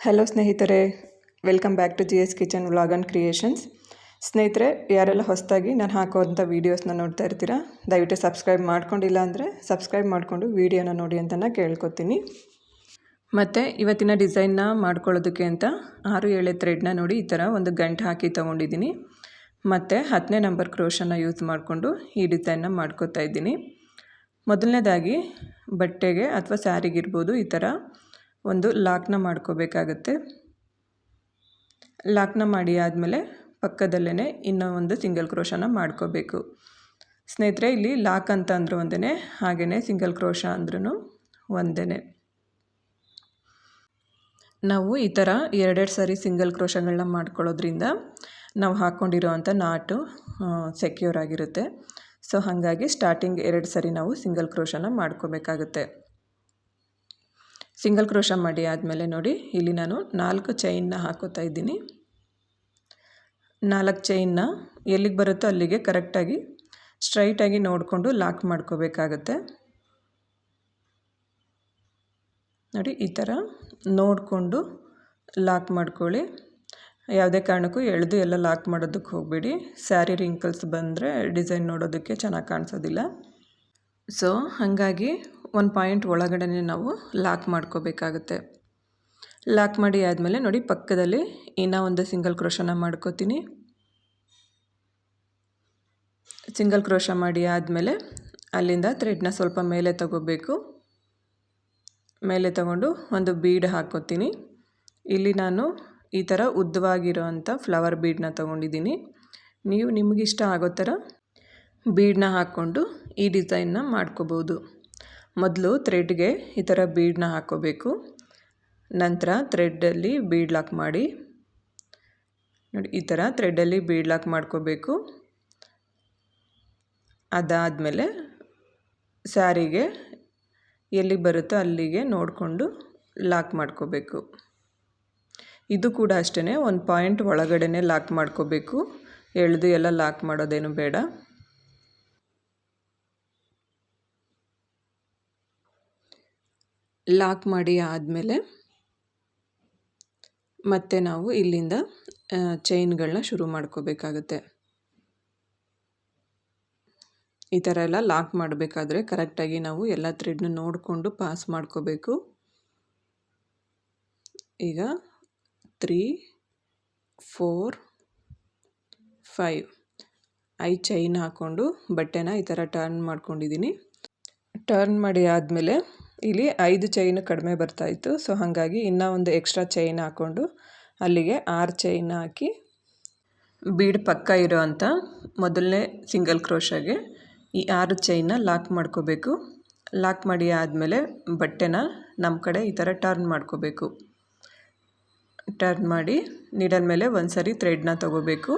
Hello ಸ್ನೇಹಿತರೆ, welcome back to G S kitchen vlog and creations. ಸ್ನೇಹಿತರೆ, ಯಾರೆಲ್ಲ ಹೊಸದಾಗಿ ನಾನು ಹಾಕುವಂಥ ವೀಡಿಯೋಸ್ನ ನೋಡ್ತಾ ಇರ್ತೀರಾ, ದಯವಿಟ್ಟು ಸಬ್ಸ್ಕ್ರೈಬ್ ಮಾಡ್ಕೊಂಡಿಲ್ಲ ಅಂದರೆ ಸಬ್ಸ್ಕ್ರೈಬ್ ಮಾಡಿಕೊಂಡು ವೀಡಿಯೋನ ನೋಡಿ ಅಂತ ನಾನು ಕೇಳ್ಕೊತೀನಿ. ಮತ್ತು ಇವತ್ತಿನ ಡಿಸೈನ್ನ ಮಾಡ್ಕೊಳ್ಳೋದಕ್ಕೆ ಅಂತ 6-7 ಥ್ರೆಡ್ನ ನೋಡಿ ಈ ಥರ ಒಂದು ಗಂಟು ಹಾಕಿ ತೊಗೊಂಡಿದ್ದೀನಿ. ಮತ್ತು 10ನೇ ನಂಬರ್ ಕ್ರೋಶನ ಯೂಸ್ ಮಾಡಿಕೊಂಡು ಈ ಡಿಸೈನ್ನ ಮಾಡ್ಕೋತಾ ಇದ್ದೀನಿ. ಮೊದಲನೇದಾಗಿ ಬಟ್ಟೆಗೆ ಅಥವಾ ಸ್ಯಾರಿಗಿರ್ಬೋದು ಈ ಥರ ಒಂದು ಲಾಕ್ನ ಮಾಡ್ಕೋಬೇಕಾಗತ್ತೆ. ಲಾಕ್ನ ಮಾಡಿ ಆದಮೇಲೆ ಪಕ್ಕದಲ್ಲೇ ಇನ್ನೂ ಒಂದು ಸಿಂಗಲ್ ಕ್ರೋಶನ ಮಾಡ್ಕೋಬೇಕು. ಸ್ನೇಹಿತರೆ, ಇಲ್ಲಿ ಲಾಕ್ ಅಂತ ಅಂದರೂ ಒಂದೇ, ಹಾಗೆಯೇ ಸಿಂಗಲ್ ಕ್ರೋಶ ಅಂದ್ರೂ ಒಂದೇ. ನಾವು ಈ ಥರ 2 ಸಾರಿ ಸಿಂಗಲ್ ಕ್ರೋಶಗಳನ್ನ ಮಾಡ್ಕೊಳ್ಳೋದ್ರಿಂದ ನಾವು ಹಾಕ್ಕೊಂಡಿರೋವಂಥ ನಾಟು ಸೆಕ್ಯೂರ್ ಆಗಿರುತ್ತೆ. ಸೊ ಹಾಗಾಗಿ ಸ್ಟಾರ್ಟಿಂಗ್ 2 ಸಾರಿ ನಾವು ಸಿಂಗಲ್ ಕ್ರೋಶನ ಮಾಡ್ಕೋಬೇಕಾಗುತ್ತೆ. ಸಿಂಗಲ್ ಕ್ರೋಶ ಮಾಡಿ ಆದಮೇಲೆ ನೋಡಿ ಇಲ್ಲಿ ನಾನು 4 ಚೈನ್ನ ಹಾಕೋತಾ ಇದ್ದೀನಿ. 4 ಚೈನ್ನ ಎಲ್ಲಿಗೆ ಬರುತ್ತೋ ಅಲ್ಲಿಗೆ ಕರೆಕ್ಟಾಗಿ ಸ್ಟ್ರೈಟಾಗಿ ನೋಡಿಕೊಂಡು ಲಾಕ್ ಮಾಡ್ಕೋಬೇಕಾಗತ್ತೆ. ನೋಡಿ ಈ ಥರ ನೋಡಿಕೊಂಡು ಲಾಕ್ ಮಾಡ್ಕೊಳ್ಳಿ. ಯಾವುದೇ ಕಾರಣಕ್ಕೂ ಎಳೆದು ಎಲ್ಲ ಲಾಕ್ ಮಾಡೋದಕ್ಕೆ ಹೋಗಬೇಡಿ. ಸ್ಯಾರಿ ರಿಂಕಲ್ಸ್ ಬಂದರೆ ಡಿಸೈನ್ ನೋಡೋದಕ್ಕೆ ಚೆನ್ನಾಗಿ ಕಾಣಿಸೋದಿಲ್ಲ. ಸೊ ಹಾಗಾಗಿ ಒಂದು ಪಾಯಿಂಟ್ ಒಳಗಡೆ ನಾವು ಲಾಕ್ ಮಾಡ್ಕೋಬೇಕಾಗುತ್ತೆ. ಲಾಕ್ ಮಾಡಿ ಆದಮೇಲೆ ನೋಡಿ ಪಕ್ಕದಲ್ಲಿ ಇನ್ನೂ ಒಂದು ಸಿಂಗಲ್ ಕ್ರೋಶನ ಮಾಡ್ಕೋತೀನಿ. ಸಿಂಗಲ್ ಕ್ರೋಶ ಮಾಡಿ ಆದಮೇಲೆ ಅಲ್ಲಿಂದ ಥ್ರೆಡ್ನ ಸ್ವಲ್ಪ ಮೇಲೆ ತಗೋಬೇಕು. ಮೇಲೆ ತಗೊಂಡು ಒಂದು ಬೀಡ್ ಹಾಕ್ಕೋತೀನಿ. ಇಲ್ಲಿ ನಾನು ಈ ಥರ ಉದ್ದವಾಗಿರೋ ಅಂಥ ಫ್ಲವರ್ ಬೀಡನ್ನ ತೊಗೊಂಡಿದ್ದೀನಿ. ನೀವು ನಿಮಗಿಷ್ಟ ಆಗೋ ಥರ ಬೀಡನ್ನ ಹಾಕ್ಕೊಂಡು ಈ ಡಿಸೈನ್ನ ಮಾಡ್ಕೋಬೋದು. ಮೊದಲು ಥ್ರೆಡ್ಗೆ ಈ ಥರ ಬೀಡನ್ನ ಹಾಕ್ಕೋಬೇಕು. ನಂತರ ಥ್ರೆಡ್ಡಲ್ಲಿ ಬೀಡ್ ಲಾಕ್ ಮಾಡಿ ನೋಡಿ ಈ ಥರ ಥ್ರೆಡ್ಡಲ್ಲಿ ಬೀಡ್ ಲಾಕ್ ಮಾಡ್ಕೋಬೇಕು. ಅದಾದಮೇಲೆ ಸ್ಯಾರಿಗೆ ಎಲ್ಲಿ ಬರುತ್ತೋ ಅಲ್ಲಿಗೆ ನೋಡಿಕೊಂಡು ಲಾಕ್ ಮಾಡ್ಕೋಬೇಕು. ಇದು ಕೂಡ ಅಷ್ಟೇ, ಒಂದು ಪಾಯಿಂಟ್ ಒಳಗಡೆ ಲಾಕ್ ಮಾಡ್ಕೋಬೇಕು. ಎಳೆದು ಎಲ್ಲ ಲಾಕ್ ಮಾಡೋದೇನು ಬೇಡ. ಲಾಕ್ ಮಾಡಿ ಆದಮೇಲೆ ಮತ್ತೆ ನಾವು ಇಲ್ಲಿಂದ ಚೈನ್ಗಳನ್ನ ಶುರು ಮಾಡ್ಕೋಬೇಕಾಗುತ್ತೆ. ಈ ಥರ ಎಲ್ಲ ಲಾಕ್ ಮಾಡಬೇಕಾದ್ರೆ ಕರೆಕ್ಟಾಗಿ ನಾವು ಎಲ್ಲ ಥ್ರೆಡ್ನ ನೋಡಿಕೊಂಡು ಪಾಸ್ ಮಾಡ್ಕೋಬೇಕು. ಈಗ 3, 4, 5 5 ಚೈನ್ ಹಾಕ್ಕೊಂಡು ಬಟ್ಟೆನ ಈ ಥರ ಟರ್ನ್ ಮಾಡ್ಕೊಂಡಿದ್ದೀನಿ. ಟರ್ನ್ ಮಾಡಿ ಆದಮೇಲೆ ಇಲ್ಲಿ 5 ಚೈನ್ ಕಡಿಮೆ ಬರ್ತಾಯಿತ್ತು. ಸೊ ಹಾಗಾಗಿ ಇನ್ನೂ ಒಂದು ಎಕ್ಸ್ಟ್ರಾ ಚೈನ್ ಹಾಕ್ಕೊಂಡು ಅಲ್ಲಿಗೆ 6 ಚೈನ್ ಹಾಕಿ ಬೀಡ್ ಪಕ್ಕ ಇರೋ ಅಂಥ ಮೊದಲನೇ ಸಿಂಗಲ್ ಕ್ರೋಶಗೆ ಈ 6 ಚೈನ್ನ ಲಾಕ್ ಮಾಡ್ಕೋಬೇಕು. ಲಾಕ್ ಮಾಡಿ ಆದಮೇಲೆ ಬಟ್ಟೆನ ನಮ್ಮ ಕಡೆ ಈ ಥರ ಟರ್ನ್ ಮಾಡ್ಕೋಬೇಕು. ಟರ್ನ್ ಮಾಡಿ ನೀಡಲ್ ಮೇಲೆ ಒಂದು ಸಾರಿ ಥ್ರೆಡ್ನ ತಗೋಬೇಕು.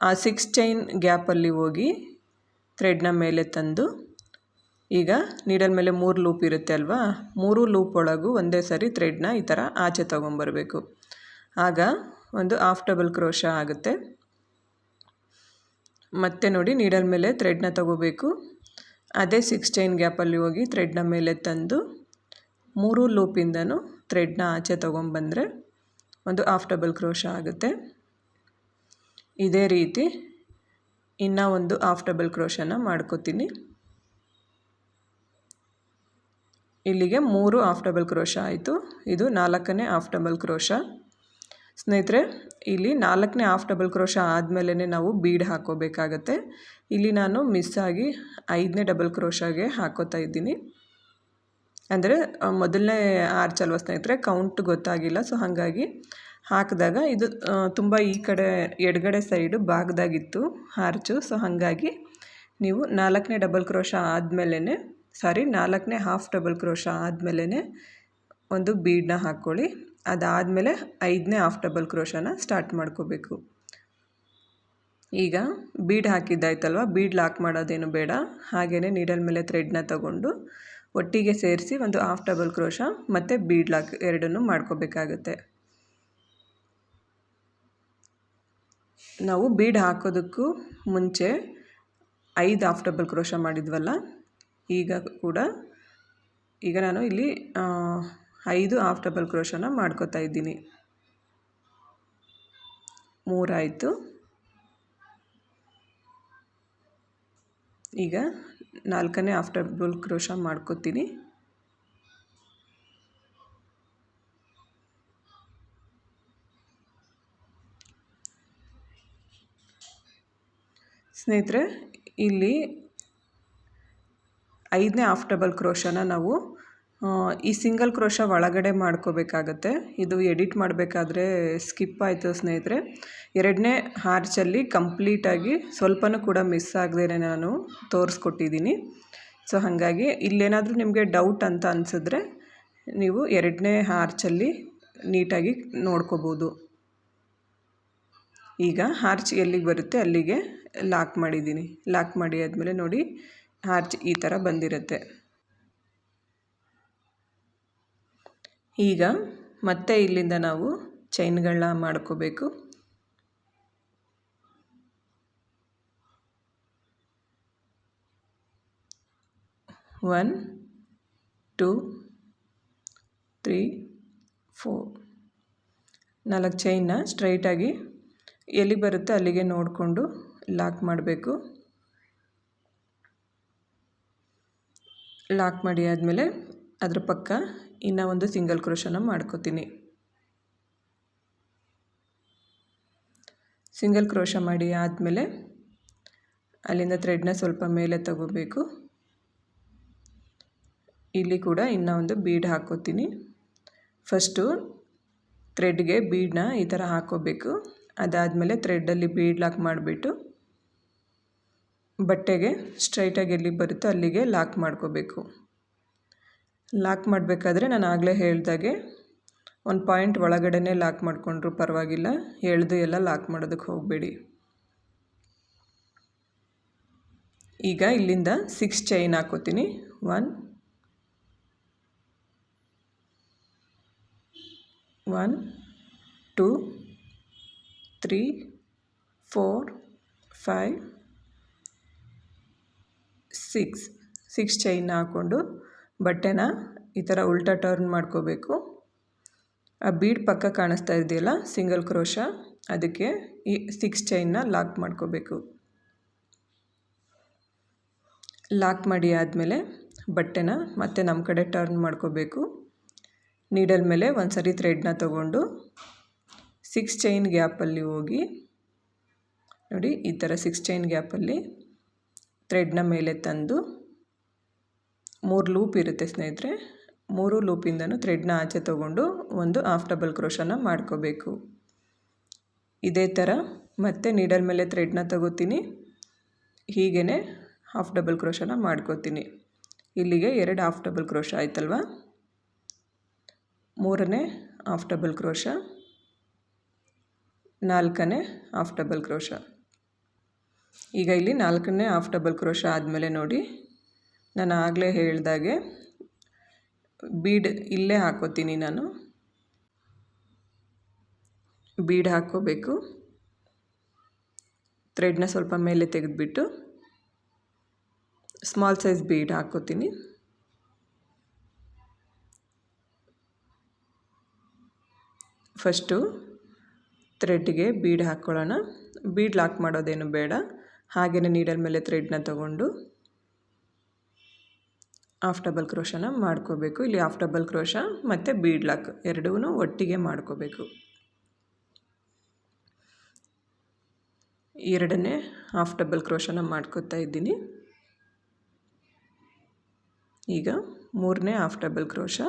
ಆ 6 ಚೈನ್ ಗ್ಯಾಪಲ್ಲಿ ಹೋಗಿ ಥ್ರೆಡ್ನ ಮೇಲೆ ತಂದು ಈಗ ನೀಡಲ್ ಮೇಲೆ 3 ಲೂಪ್ ಇರುತ್ತೆ ಅಲ್ವಾ, 3 ಲೂಪ್ ಒಳಗೂ ಒಂದೇ ಸಾರಿ ಥ್ರೆಡ್ನ ಈ ಥರ ಆಚೆ ತೊಗೊಂಬರಬೇಕು. ಆಗ ಒಂದು ಹಾಫ್ ಡಬಲ್ ಕ್ರೋಶ ಆಗುತ್ತೆ. ಮತ್ತೆ ನೋಡಿ ನೀಡಲ್ ಮೇಲೆ ಥ್ರೆಡ್ನ ತಗೋಬೇಕು. ಅದೇ 6 ಚೈನ್ ಗ್ಯಾಪಲ್ಲಿ ಹೋಗಿ ಥ್ರೆಡ್ನ ಮೇಲೆ ತಂದು 3 ಲೂಪಿಂದನೂ ಥ್ರೆಡ್ನ ಆಚೆ ತೊಗೊಂಬಂದರೆ ಒಂದು ಹಾಫ್ ಡಬಲ್ ಕ್ರೋಶ ಆಗುತ್ತೆ. ಇದೇ ರೀತಿ ಇನ್ನೂ ಒಂದು ಹಾಫ್ ಡಬಲ್ ಕ್ರೋಶನ ಮಾಡ್ಕೋತೀನಿ. ಇಲ್ಲಿಗೆ 3 ಹಾಫ್ ಡಬಲ್ ಕ್ರೋಶ ಆಯಿತು. ಇದು 4ನೇ ಹಾಫ್ ಡಬಲ್ ಕ್ರೋಶ. ಸ್ನೇಹಿತರೆ, ಇಲ್ಲಿ 4ನೇ ಹಾಫ್ ಡಬಲ್ ಕ್ರೋಶ ಆದಮೇಲೆ ನಾವು ಬೀಡ್ ಹಾಕೋಬೇಕಾಗತ್ತೆ. ಇಲ್ಲಿ ನಾನು ಮಿಸ್ಸಾಗಿ 5ನೇ ಡಬಲ್ ಕ್ರೋಶಗೆ ಹಾಕೋತಾ ಇದ್ದೀನಿ. ಅಂದರೆ ಮೊದಲನೇ ಆರ್ಚ್ ಅಲ್ವ ಸ್ನೇಹಿತರೆ, ಕೌಂಟ್ ಗೊತ್ತಾಗಿಲ್ಲ. ಸೊ ಹಾಗಾಗಿ ಹಾಕಿದಾಗ ಇದು ತುಂಬ ಈ ಕಡೆ ಎಡಗಡೆ ಸೈಡು ಭಾಗದಾಗಿತ್ತು ಆರ್ಚು. ಸೊ ಹಾಗಾಗಿ ನೀವು 4ನೇ ಡಬಲ್ ಕ್ರೋಶ ಆದಮೇಲೆ 4ನೇ ಹಾಫ್ ಡಬಲ್ ಕ್ರೋಶ ಆದಮೇಲೆ ಒಂದು ಬೀಡನ್ನ ಹಾಕ್ಕೊಳ್ಳಿ. ಅದಾದಮೇಲೆ 5ನೇ ಹಾಫ್ ಡಬಲ್ ಕ್ರೋಶನ ಸ್ಟಾರ್ಟ್ ಮಾಡ್ಕೋಬೇಕು. ಈಗ ಬೀಡ್ ಹಾಕಿದ್ದಾಯ್ತಲ್ವ, ಬೀಡ್ ಲಾಕ್ ಮಾಡೋದೇನು ಬೇಡ. ಹಾಗೆಯೇ ನೀಡಲ್ ಮೇಲೆ ಥ್ರೆಡ್ನ ತಗೊಂಡು ಒಟ್ಟಿಗೆ ಸೇರಿಸಿ ಒಂದು ಹಾಫ್ ಡಬಲ್ ಕ್ರೋಶ ಮತ್ತು ಬೀಡ್ ಲಾಕ್ ಎರಡನ್ನೂ ಮಾಡ್ಕೋಬೇಕಾಗತ್ತೆ. ನಾವು ಬೀಡ್ ಹಾಕೋದಕ್ಕೂ ಮುಂಚೆ 5 ಹಾಫ್ ಡಬಲ್ ಕ್ರೋಶ ಮಾಡಿದ್ವಲ್ಲ, ಈಗ ನಾನು ಇಲ್ಲಿ 5 ಹಾಫ್ ಡಬಲ್ ಕ್ರೋಶನ ಮಾಡ್ಕೋತಾ ಇದ್ದೀನಿ. 3 ಆಯಿತು. ಈಗ 4ನೇ ಹಾಫ್ ಡಬಲ್ ಕ್ರೋಶ ಮಾಡ್ಕೋತೀನಿ. ಸ್ನೇಹಿತರೆ, ಇಲ್ಲಿ 5ನೇ ಹಾಫ್ ಡಬಲ್ ಕ್ರೋಶನ ನಾವು ಈ ಸಿಂಗಲ್ ಕ್ರೋಶ ಒಳಗಡೆ ಮಾಡ್ಕೋಬೇಕಾಗತ್ತೆ. ಇದು ಎಡಿಟ್ ಮಾಡಬೇಕಾದ್ರೆ ಸ್ಕಿಪ್ ಆಯಿತು ಸ್ನೇಹಿತರೆ. 2ನೇ ಹಾರ್ಚಲ್ಲಿ ಕಂಪ್ಲೀಟಾಗಿ ಸ್ವಲ್ಪನೂ ಕೂಡ ಮಿಸ್ ಆಗದೇ ನಾನು ತೋರಿಸ್ಕೊಟ್ಟಿದ್ದೀನಿ. ಸೊ ಹಾಗಾಗಿ ಇಲ್ಲೇನಾದರೂ ನಿಮಗೆ ಡೌಟ್ ಅಂತ ಅನಿಸಿದ್ರೆ ನೀವು 2ನೇ ಹಾರ್ಚಲ್ಲಿ ನೀಟಾಗಿ ನೋಡ್ಕೋಬೋದು. ಈಗ ಹಾರ್ಚ್ ಎಲ್ಲಿಗೆ ಬರುತ್ತೆ ಅಲ್ಲಿಗೆ ಲಾಕ್ ಮಾಡಿದ್ದೀನಿ. ಲಾಕ್ ಮಾಡಿ ಆದಮೇಲೆ ನೋಡಿ ಹಾರ್ಚ್ ಈ ಥರ ಬಂದಿರುತ್ತೆ. ಈಗ ಮತ್ತೆ ಇಲ್ಲಿಂದ ನಾವು ಚೈನ್ಗಳನ್ನ ಮಾಡ್ಕೋಬೇಕು. 1 2 3 4 4 ಚೈನ್ನ ಸ್ಟ್ರೈಟಾಗಿ ಎಲ್ಲಿ ಬರುತ್ತೆ ಅಲ್ಲಿಗೆ ನೋಡಿಕೊಂಡು ಲಾಕ್ ಮಾಡಬೇಕು. ಲಾಕ್ ಮಾಡಿ ಆದಮೇಲೆ ಅದ್ರ ಪಕ್ಕ ಇನ್ನೂ ಒಂದು ಸಿಂಗಲ್ ಕ್ರೋಶನ ಮಾಡ್ಕೋತೀನಿ. ಸಿಂಗಲ್ ಕ್ರೋಶ ಮಾಡಿ ಆದಮೇಲೆ ಅಲ್ಲಿಂದ ಥ್ರೆಡ್ನ ಸ್ವಲ್ಪ ಮೇಲೆ ತಗೋಬೇಕು. ಇಲ್ಲಿ ಕೂಡ ಇನ್ನೂ ಒಂದು ಬೀಡ್ ಹಾಕೋತೀನಿ. ಫಸ್ಟು ಥ್ರೆಡ್ಗೆ ಬೀಡನ್ನ ಈ ಥರ ಹಾಕೋಬೇಕು. ಅದಾದಮೇಲೆ ಥ್ರೆಡ್ಡಲ್ಲಿ ಬೀಡ್ ಲಾಕ್ ಮಾಡಿಬಿಟ್ಟು ಬಟ್ಟೆಗೆ ಸ್ಟ್ರೈಟಾಗಿ ಎಲ್ಲಿಗೆ ಬರುತ್ತೋ ಅಲ್ಲಿಗೆ ಲಾಕ್ ಮಾಡ್ಕೋಬೇಕು. ಲಾಕ್ ಮಾಡಬೇಕಾದ್ರೆ ನಾನು ಆಗಲೇ ಹೇಳ್ದಾಗೆ ಒಂದು ಪಾಯಿಂಟ್ ಒಳಗಡೆ ಲಾಕ್ ಮಾಡಿಕೊಂಡ್ರು ಪರವಾಗಿಲ್ಲ, ಎಳೆದು ಎಲ್ಲ ಲಾಕ್ ಮಾಡೋದಕ್ಕೆ ಹೋಗಬೇಡಿ. ಈಗ ಇಲ್ಲಿಂದ 6 ಚೈನ್ ಹಾಕೋತೀನಿ. 1 2 3 4 5 6 ಚೈನ್ ಹಾಕ್ಕೊಂಡು ಬಟ್ಟೆನ ಈ ಥರ ಉಲ್ಟಾ ಟರ್ನ್ ಮಾಡ್ಕೋಬೇಕು. ಆ ಬೀಡ್ ಪಕ್ಕ ಕಾಣಿಸ್ತಾ ಇದೆಯಲ್ಲ ಸಿಂಗಲ್ ಕ್ರೋಶ, ಅದಕ್ಕೆ ಈ 6 ಚೈನ್ನ ಲಾಕ್ ಮಾಡ್ಕೋಬೇಕು. ಲಾಕ್ ಮಾಡಿ ಆದಮೇಲೆ ಬಟ್ಟೆನ ಮತ್ತೆ ನಮ್ಮ ಕಡೆ ಟರ್ನ್ ಮಾಡ್ಕೋಬೇಕು. ನೀಡಲ್ ಮೇಲೆ ಒಂದು ಸರಿ ಥ್ರೆಡ್ನ ತಗೊಂಡು 6 ಚೈನ್ ಗ್ಯಾಪಲ್ಲಿ ಹೋಗಿ ನೋಡಿ ಈ ಥರ 6 ಚೈನ್ ಗ್ಯಾಪಲ್ಲಿ ಥ್ರೆಡ್ನ ಮೇಲೆ ತಂದು 3 ಲೂಪ್ ಇರುತ್ತೆ ಸ್ನೇಹಿತರೆ. 3 ಲೂಪಿಂದನೂ ಥ್ರೆಡ್ನ ಆಚೆ ತೊಗೊಂಡು ಒಂದು ಹಾಫ್ ಡಬಲ್ ಕ್ರೋಶನ ಮಾಡ್ಕೋಬೇಕು. ಇದೇ ಥರ ಮತ್ತೆ ನೀಡಲ್ ಮೇಲೆ ಥ್ರೆಡ್ನ ತಗೋತೀನಿ. ಹೀಗೇ ಹಾಫ್ ಡಬಲ್ ಕ್ರೋಶನ ಮಾಡ್ಕೋತೀನಿ. ಇಲ್ಲಿಗೆ 2 ಹಾಫ್ ಡಬಲ್ ಕ್ರೋಶ ಆಯ್ತಲ್ವ. 3ನೇ ಹಾಫ್ ಡಬಲ್ ಕ್ರೋಶ, 4ನೇ ಹಾಫ್ ಡಬಲ್ ಕ್ರೋಶ. ಈಗ ಇಲ್ಲಿ 4ನೇ ಹಾಫ್ ಡಬಲ್ ಕ್ರೋಶ ಆದಮೇಲೆ ನೋಡಿ ನಾನು ಆಗಲೇ ಹೇಳ್ದಾಗೆ ಬೀಡ್ ಇಲ್ಲೇ ಹಾಕೋತೀನಿ. ನಾನು ಬೀಡ್ ಹಾಕ್ಕೋಬೇಕು. ಥ್ರೆಡ್ನ ಸ್ವಲ್ಪ ಮೇಲೆ ತೆಗೆದುಬಿಟ್ಟು ಸ್ಮಾಲ್ ಸೈಜ್ ಬೀಡ್ ಹಾಕ್ಕೋತೀನಿ. ಫಸ್ಟು ಥ್ರೆಡ್ಗೆ ಬೀಡ್ ಹಾಕ್ಕೊಳ್ಳೋಣ. ಬೀಡ್ ಲಾಕ್ ಮಾಡೋದೇನು ಬೇಡ, ಹಾಗೆಯೇ ನೀಡಲ್ ಮೇಲೆ ಥ್ರೆಡ್ನ ತಗೊಂಡು ಹಾಫ್ ಡಬಲ್ ಕ್ರೋಶನ ಮಾಡ್ಕೋಬೇಕು. ಇಲ್ಲಿ ಹಾಫ್ ಡಬಲ್ ಕ್ರೋಶ ಮತ್ತು ಬೀಡ್ ಲಾಕ್ ಎರಡೂ ಒಟ್ಟಿಗೆ ಮಾಡ್ಕೋಬೇಕು. 2ನೇ ಹಾಫ್ ಡಬಲ್ ಕ್ರೋಶನ ಮಾಡ್ಕೋತಾ ಇದ್ದೀನಿ. ಈಗ 3ನೇ ಹಾಫ್ ಡಬಲ್ ಕ್ರೋಶ,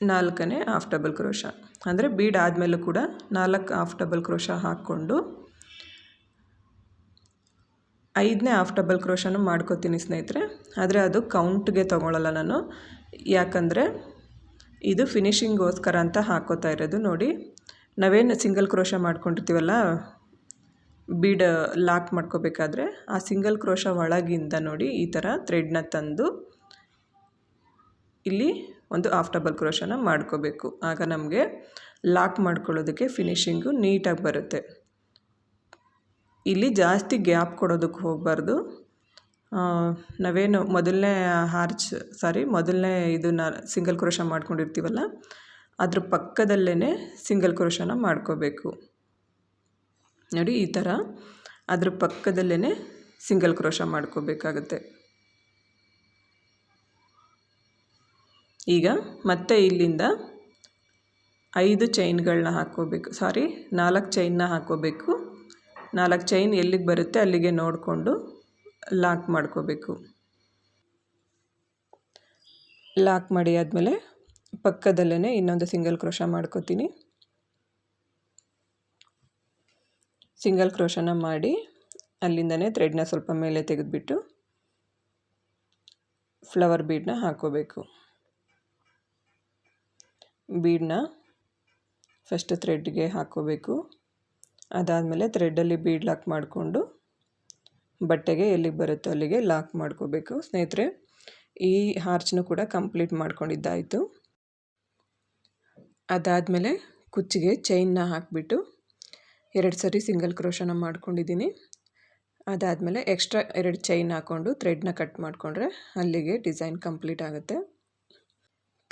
4ನೇ ಹಾಫ್ ಡಬಲ್ ಕ್ರೋಶ. ಅಂದರೆ ಬೀಡ್ ಆದಮೇಲೂ ಕೂಡ 4 ಹಾಫ್ ಡಬಲ್ ಕ್ರೋಶ ಹಾಕ್ಕೊಂಡು 5ನೇ ಹಾಫ್ ಡಬಲ್ ಕ್ರೋಶನೂ ಮಾಡ್ಕೋತೀನಿ ಸ್ನೇಹಿತರೆ. ಆದರೆ ಅದು ಕೌಂಟ್ಗೆ ತೊಗೊಳ್ಳಲ್ಲ ನಾನು, ಯಾಕಂದರೆ ಇದು ಫಿನಿಶಿಂಗೋಸ್ಕರ ಅಂತ ಹಾಕೋತಾ ಇರೋದು. ನೋಡಿ ನಾವೇನು ಸಿಂಗಲ್ ಕ್ರೋಶ ಮಾಡ್ಕೊಂಡಿರ್ತೀವಲ್ಲ ಬೀಡ್ ಲಾಕ್ ಮಾಡ್ಕೋಬೇಕಾದ್ರೆ, ಆ ಸಿಂಗಲ್ ಕ್ರೋಶ ಒಳಗಿಂದ ನೋಡಿ ಈ ಥರ ಥ್ರೆಡ್ನ ತಂದು ಇಲ್ಲಿ ಒಂದು ಹಾಫ್ ಡಬಲ್ ಕ್ರೋಶನ ಮಾಡ್ಕೋಬೇಕು. ಆಗ ನಮಗೆ ಲಾಕ್ ಮಾಡ್ಕೊಳ್ಳೋದಕ್ಕೆ ಫಿನಿಶಿಂಗು ನೀಟಾಗಿ ಬರುತ್ತೆ. ಇಲ್ಲಿ ಜಾಸ್ತಿ ಗ್ಯಾಪ್ ಕೊಡೋದಕ್ಕೆ ಹೋಗಬಾರ್ದು. ನಾವೇನು ಮೊದಲನೇ ಇದನ್ನು ಸಿಂಗಲ್ ಕ್ರೋಶ ಮಾಡ್ಕೊಂಡಿರ್ತೀವಲ್ಲ ಅದ್ರ ಪಕ್ಕದಲ್ಲೇ ಸಿಂಗಲ್ ಕ್ರೋಶನ ಮಾಡ್ಕೋಬೇಕು. ನೋಡಿ ಈ ಥರ ಅದ್ರ ಪಕ್ಕದಲ್ಲೇ ಸಿಂಗಲ್ ಕ್ರೋಶ ಮಾಡ್ಕೋಬೇಕಾಗತ್ತೆ. ಈಗ ಮತ್ತೆ ಇಲ್ಲಿಂದ 4 ಚೈನ್ನ ಹಾಕ್ಕೋಬೇಕು. 4 ಚೈನ್ ಎಲ್ಲಿಗೆ ಬರುತ್ತೆ ಅಲ್ಲಿಗೆ ನೋಡಿಕೊಂಡು ಲಾಕ್ ಮಾಡ್ಕೋಬೇಕು. ಲಾಕ್ ಮಾಡಿ ಆದಮೇಲೆ ಪಕ್ಕದಲ್ಲೇ ಇನ್ನೊಂದು ಸಿಂಗಲ್ ಕ್ರೋಶ ಮಾಡ್ಕೋತೀನಿ. ಸಿಂಗಲ್ ಕ್ರೋಶನ ಮಾಡಿ ಅಲ್ಲಿಂದನೇ ಥ್ರೆಡ್ನ ಸ್ವಲ್ಪ ಮೇಲೆ ತೆಗೆದುಬಿಟ್ಟು ಫ್ಲವರ್ ಬೀಡನ್ನ ಹಾಕ್ಕೋಬೇಕು. ಬೀಡನ್ನ ಫಸ್ಟ್ ಥ್ರೆಡ್ಗೆ ಹಾಕ್ಕೋಬೇಕು. ಅದಾದಮೇಲೆ ಥ್ರೆಡ್ಡಲ್ಲಿ ಬೀಡ್ ಲಾಕ್ ಮಾಡಿಕೊಂಡು ಬಟ್ಟೆಗೆ ಎಲ್ಲಿಗೆ ಬರುತ್ತೋ ಅಲ್ಲಿಗೆ ಲಾಕ್ ಮಾಡ್ಕೋಬೇಕು. ಸ್ನೇಹಿತರೆ, ಈ ಹಾರ್ಚನ್ನು ಕೂಡ ಕಂಪ್ಲೀಟ್ ಮಾಡ್ಕೊಂಡಿದ್ದಾಯಿತು. ಅದಾದಮೇಲೆ ಕುಚ್ಚಿಗೆ ಚೈನ್ನ ಹಾಕಿಬಿಟ್ಟು 2 ಸರಿ ಸಿಂಗಲ್ ಕ್ರೋಶನ ಮಾಡ್ಕೊಂಡಿದ್ದೀನಿ. ಅದಾದಮೇಲೆ ಎಕ್ಸ್ಟ್ರಾ 2 ಚೈನ್ ಹಾಕ್ಕೊಂಡು ಥ್ರೆಡ್ನ ಕಟ್ ಮಾಡಿಕೊಂಡ್ರೆ ಅಲ್ಲಿಗೆ ಡಿಸೈನ್ ಕಂಪ್ಲೀಟ್ ಆಗುತ್ತೆ.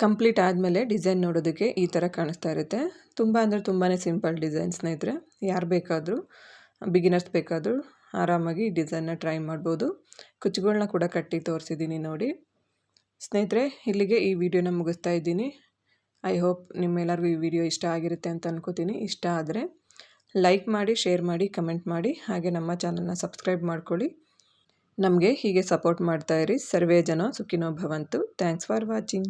ಕಂಪ್ಲೀಟ್ ಆದಮೇಲೆ ಡಿಸೈನ್ ನೋಡೋದಕ್ಕೆ ಈ ಥರ ಕಾಣಿಸ್ತಾ ಇರುತ್ತೆ. ತುಂಬ ಅಂದರೆ ತುಂಬಾ ಸಿಂಪಲ್ ಡಿಸೈನ್ ಸ್ನೇಹಿತರೆ. ಯಾರು ಬೇಕಾದರೂ ಬಿಗಿನರ್ಸ್ ಬೇಕಾದರೂ ಆರಾಮಾಗಿ ಈ ಡಿಸೈನ್ನ ಟ್ರೈ ಮಾಡ್ಬೋದು. ಕುಚ್ಚುಗಳನ್ನ ಕೂಡ ಕಟ್ಟಿ ತೋರಿಸಿದ್ದೀನಿ ನೋಡಿ. ಸ್ನೇಹಿತರೆ, ಇಲ್ಲಿಗೆ ಈ ವಿಡಿಯೋನ ಮುಗಿಸ್ತಾ ಇದ್ದೀನಿ. ಐ ಹೋಪ್ ನಿಮ್ಮೆಲ್ಲರಿಗೂ ಈ ವಿಡಿಯೋ ಇಷ್ಟ ಆಗಿರುತ್ತೆ ಅಂತ ಅನ್ಕೋತೀನಿ. ಇಷ್ಟ ಆದರೆ ಲೈಕ್ ಮಾಡಿ, ಶೇರ್ ಮಾಡಿ, ಕಮೆಂಟ್ ಮಾಡಿ, ಹಾಗೆ ನಮ್ಮ ಚಾನಲ್ನ ಸಬ್ಸ್ಕ್ರೈಬ್ ಮಾಡ್ಕೊಳ್ಳಿ. ನಮಗೆ ಹೀಗೆ ಸಪೋರ್ಟ್ ಮಾಡ್ತಾಯಿರಿ. ಸರ್ವೇ ಜನ ಸುಖಿನೋ ಭವಂತು. Thanks for watching.